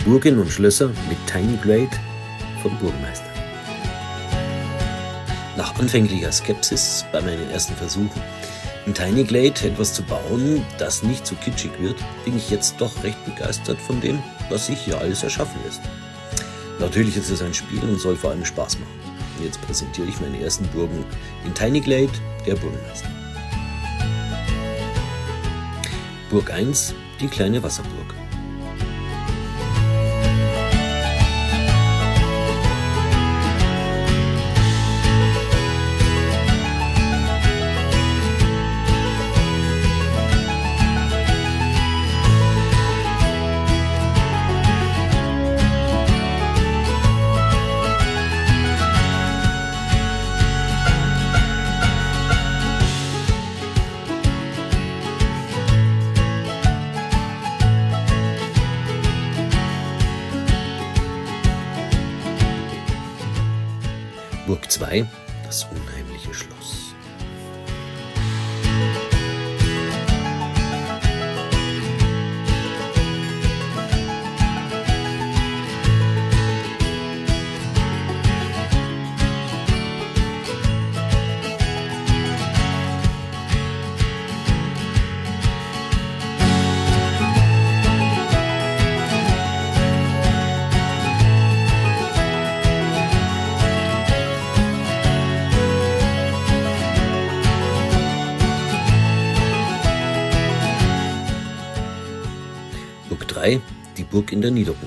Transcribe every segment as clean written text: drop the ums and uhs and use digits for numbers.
Burgen und Schlösser mit Tiny Glade vom Burgenmeister. Nach anfänglicher Skepsis bei meinen ersten Versuchen, in Tiny Glade etwas zu bauen, das nicht zu kitschig wird, bin ich jetzt doch recht begeistert von dem, was sich hier alles erschaffen lässt. Natürlich ist es ein Spiel und soll vor allem Spaß machen. Jetzt präsentiere ich meine ersten Burgen in Tiny Glade, der Burgenmeister. Burg 1, die kleine Wasserburg. Burg 2, das unheimliche Schloss. Burg 3, die Burg in der Niederung.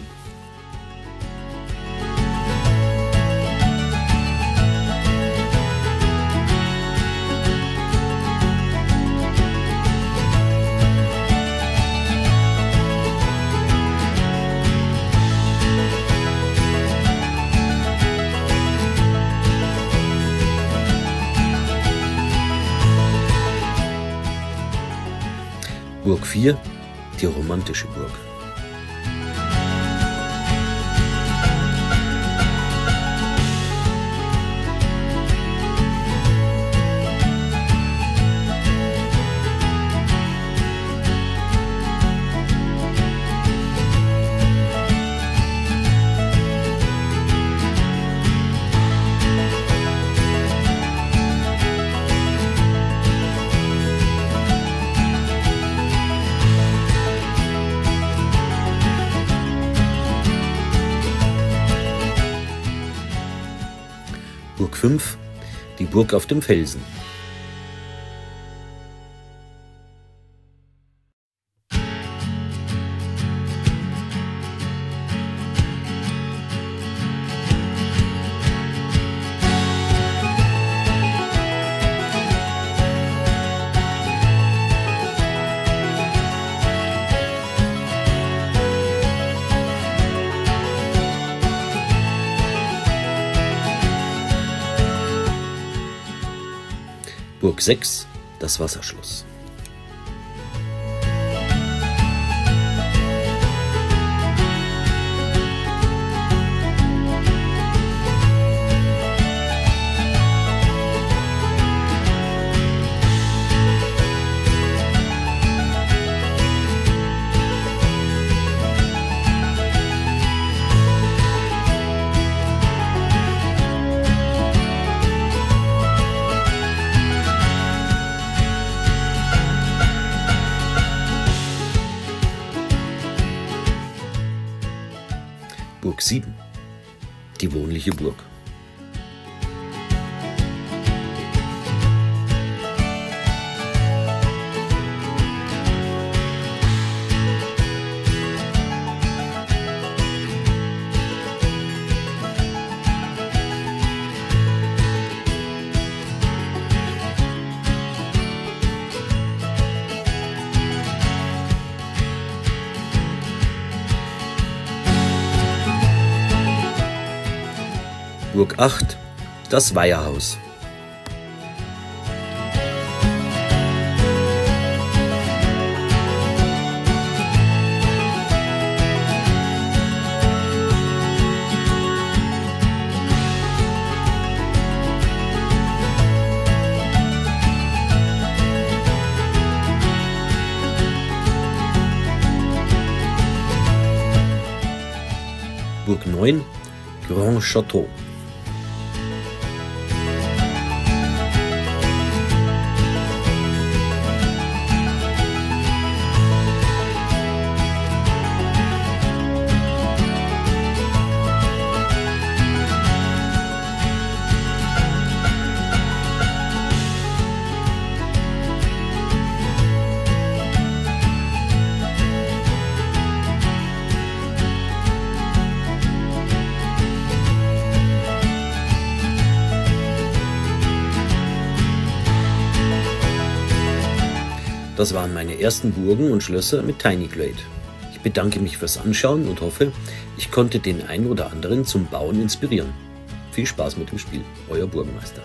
Burg 4, die romantische Burg. Burg 5, die Burg auf dem Felsen. Burg 6, das Wasserschloss. Burg 7, die wohnliche Burg. Burg 8, das Weiherhaus. 9 Grand Château. Das waren meine ersten Burgen und Schlösser mit Tiny Glade. Ich bedanke mich fürs Anschauen und hoffe, ich konnte den einen oder anderen zum Bauen inspirieren. Viel Spaß mit dem Spiel, euer Burgenmeister.